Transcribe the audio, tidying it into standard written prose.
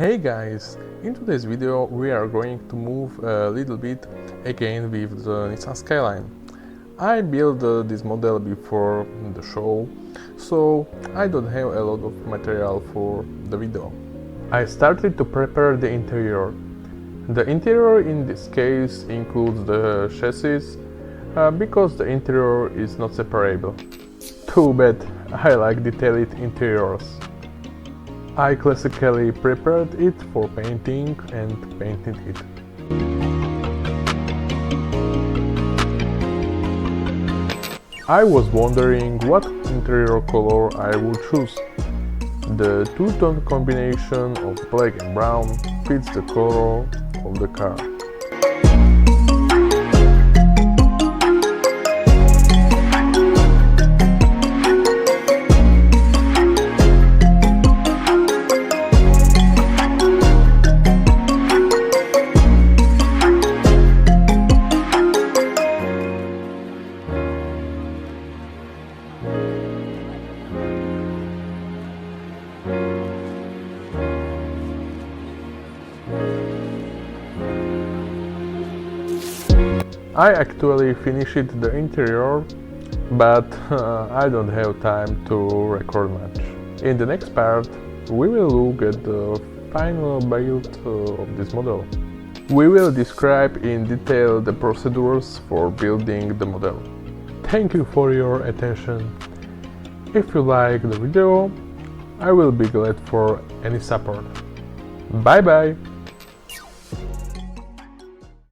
Hey guys, in today's video we are going to move a little bit again with the Nissan Skyline. I built this model before the show, so I don't have a lot of material for the video. I started to prepare the interior. The interior in this case includes the chassis, because the interior is not separable. Too bad, I like detailed interiors. I classically prepared it for painting and painted it. I was wondering what interior color I would choose. The two-tone combination of black and brown fits the color of the car. I actually finished the interior, but I don't have time to record much. In the next part, we will look at the final build of this model. We will describe in detail the procedures for building the model. Thank you for your attention. If you like the video, I will be glad for any support. Bye bye!